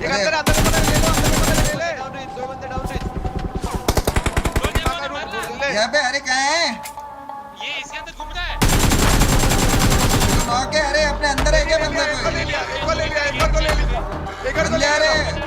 एक अंदर अंदर ले लो, अंदर ले ले। डाउन रेंज, 2 बंदे डाउन रेंज। यहाँ पे अरे कहाँ है ये इसके अंदर घूम रहा है। नॉक है। अरे अपने अंदर है क्या बंदा एक को ले कोई लिया, एक को ले लिया, एक को ले लिया, एक को ले बंदे आ लिया। रहे हैं।